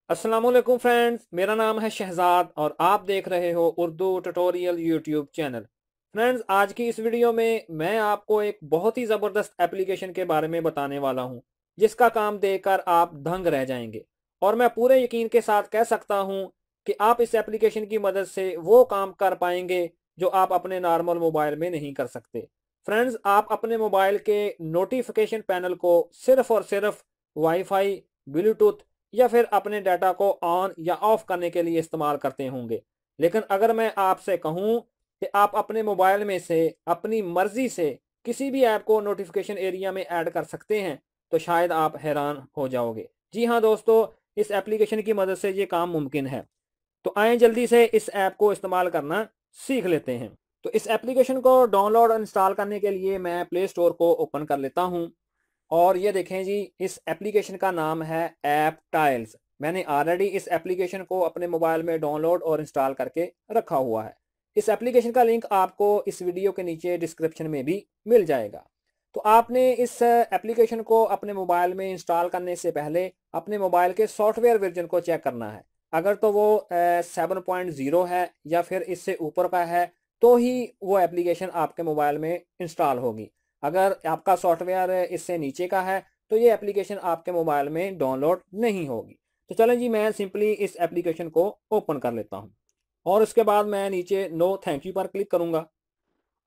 अस्सलामुअलैकुम फ्रेंड्स, मेरा नाम है शहजाद और आप देख रहे हो Urdu tutorial YouTube channel. Friends, आज की इस वीडियो में मैं आपको एक बहुत ही ज़बरदस्त एप्लीकेशन के बारे में बताने वाला हूं, जिसका काम देखकर आप दंग रह जाएंगे। और मैं पूरे यकीन के साथ कह सकता हूं कि आप इस एप्लीकेशन की मदद से वो काम कर पाएंगे जो आप अपने नॉर्मल मोबाइल में नहीं कर सकते। फ्रेंड्स, आप अपने मोबाइल के नोटिफिकेशन पैनल को सिर्फ और सिर्फ वाईफाई, ब्लूटूथ या फिर अपने डाटा को ऑन या ऑफ करने के लिए इस्तेमाल करते होंगे। लेकिन अगर मैं आपसे कहूं कि आप अपने मोबाइल में से अपनी मर्जी से किसी भी ऐप को नोटिफिकेशन एरिया में ऐड कर सकते हैं, तो शायद आप हैरान हो जाओगे। जी हाँ दोस्तों, इस एप्लीकेशन की मदद से ये काम मुमकिन है। तो आए जल्दी से इस ऐप को इस्तेमाल करना सीख लेते हैं। तो इस एप्लीकेशन को डाउनलोड और इंस्टॉल करने के लिए मैं प्ले स्टोर को ओपन कर लेता हूँ। और ये देखें जी, इस एप्लीकेशन का नाम है ऐप टाइल्स। मैंने ऑलरेडी इस एप्लीकेशन को अपने मोबाइल में डाउनलोड और इंस्टॉल करके रखा हुआ है। इस एप्लीकेशन का लिंक आपको इस वीडियो के नीचे डिस्क्रिप्शन में भी मिल जाएगा। तो आपने इस एप्लीकेशन को अपने मोबाइल में इंस्टॉल करने से पहले अपने मोबाइल के सॉफ्टवेयर वर्जन को चेक करना है। अगर तो वो 7.0 है या फिर इससे ऊपर का है, तो ही वो एप्लीकेशन आपके मोबाइल में इंस्टॉल होगी। अगर आपका सॉफ्टवेयर इससे नीचे का है, तो ये एप्लीकेशन आपके मोबाइल में डाउनलोड नहीं होगी। तो चलें जी, मैं सिंपली इस एप्लीकेशन को ओपन कर लेता हूँ और उसके बाद मैं नीचे नो थैंक यू पर क्लिक करूँगा।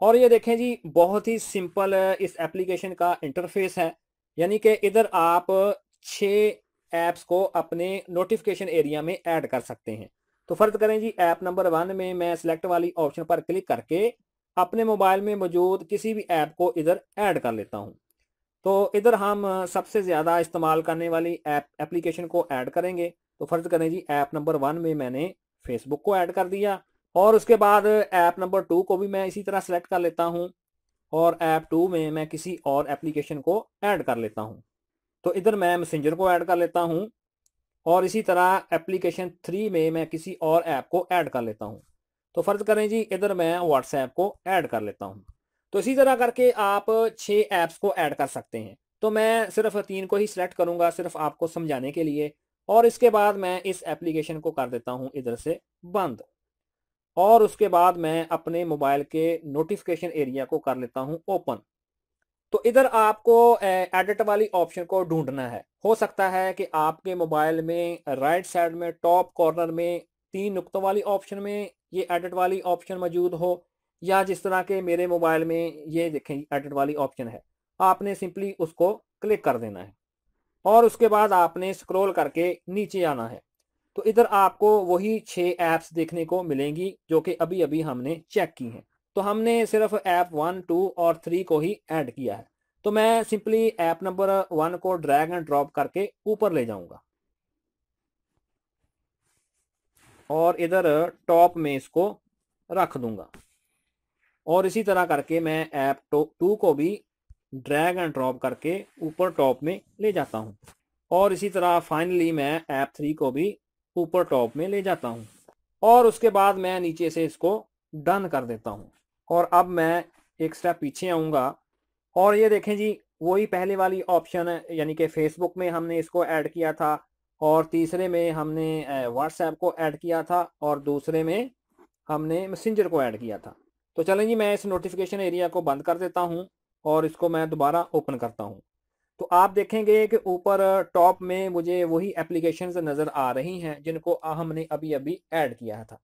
और ये देखें जी, बहुत ही सिंपल इस एप्लीकेशन का इंटरफेस है। यानी कि इधर आप 6 ऐप्स को अपने नोटिफिकेशन एरिया में ऐड कर सकते हैं। तो फर्ज करें जी, ऐप नंबर 1 में मैं सेलेक्ट वाली ऑप्शन पर क्लिक करके अपने मोबाइल में मौजूद किसी भी ऐप को इधर ऐड कर लेता हूँ। तो इधर हम सबसे ज़्यादा इस्तेमाल करने वाली एप्लीकेशन को ऐड करेंगे। तो फर्ज करें जी, ऐप नंबर 1 में मैंने फेसबुक को ऐड कर दिया। और उसके बाद ऐप नंबर 2 को भी मैं इसी तरह सेलेक्ट कर लेता हूँ और ऐप 2 में मैं किसी और एप्लीकेशन को ऐड कर लेता हूँ। तो इधर मैं मैसेंजर को ऐड कर लेता हूँ और इसी तरह एप्लीकेशन 3 में मैं किसी और ऐप को ऐड कर लेता हूँ। तो फ़र्ज़ करें जी, इधर मैं व्हाट्सएप को ऐड कर लेता हूँ। तो इसी तरह करके आप 6 ऐप्स को ऐड कर सकते हैं। तो मैं सिर्फ 3 को ही सिलेक्ट करूँगा, सिर्फ आपको समझाने के लिए। और इसके बाद मैं इस एप्लीकेशन को कर देता हूँ इधर से बंद। और उसके बाद मैं अपने मोबाइल के नोटिफिकेशन एरिया को कर लेता हूँ ओपन। तो इधर आपको एडिट वाली ऑप्शन को ढूंढना है। हो सकता है कि आपके मोबाइल में राइट साइड में टॉप कॉर्नर में 3 नुक्तों वाली ऑप्शन में ये एडिट वाली ऑप्शन मौजूद हो, या जिस तरह के मेरे मोबाइल में ये देखें एडिट वाली ऑप्शन है। आपने सिंपली उसको क्लिक कर देना है और उसके बाद आपने स्क्रॉल करके नीचे आना है। तो इधर आपको वही 6 ऐप्स देखने को मिलेंगी जो कि अभी अभी हमने चेक की हैं। तो हमने सिर्फ ऐप 1, 2 और 3 को ही ऐड किया है। तो मैं सिंपली ऐप नंबर 1 को ड्रैग एंड ड्रॉप करके ऊपर ले जाऊंगा और इधर टॉप में इसको रख दूंगा। और इसी तरह करके मैं ऐप 2 को भी ड्रैग एंड ड्रॉप करके ऊपर टॉप में ले जाता हूँ। और इसी तरह फाइनली मैं ऐप 3 को भी ऊपर टॉप में ले जाता हूँ और उसके बाद मैं नीचे से इसको डन कर देता हूँ। और अब मैं एक स्टेप पीछे आऊँगा और ये देखें जी, वही पहले वाली ऑप्शन है, यानी कि फेसबुक में हमने इसको ऐड किया था और तीसरे में हमने व्हाट्सएप को ऐड किया था और दूसरे में हमने मैसेंजर को ऐड किया था। तो चलें जी, मैं इस नोटिफिकेशन एरिया को बंद कर देता हूँ और इसको मैं दोबारा ओपन करता हूँ। तो आप देखेंगे कि ऊपर टॉप में मुझे वही एप्लीकेशंस नज़र आ रही हैं जिनको हमने अभी अभी ऐड किया था।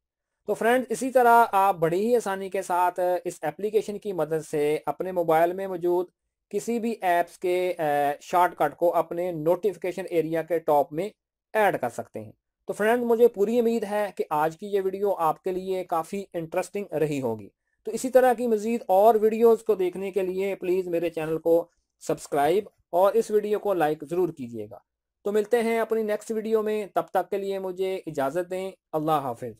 तो फ्रेंड्स, इसी तरह आप बड़ी ही आसानी के साथ इस एप्लीकेशन की मदद से अपने मोबाइल में मौजूद किसी भी ऐप्स के शॉर्टकट को अपने नोटिफिकेशन एरिया के टॉप में ऐड कर सकते हैं। तो फ्रेंड्स, मुझे पूरी उम्मीद है कि आज की ये वीडियो आपके लिए काफ़ी इंटरेस्टिंग रही होगी। तो इसी तरह की मज़ीद और वीडियोज़ को देखने के लिए प्लीज़ मेरे चैनल को सब्सक्राइब और इस वीडियो को लाइक ज़रूर कीजिएगा। तो मिलते हैं अपनी नेक्स्ट वीडियो में, तब तक के लिए मुझे इजाज़त दें। अल्लाह हाफिज़।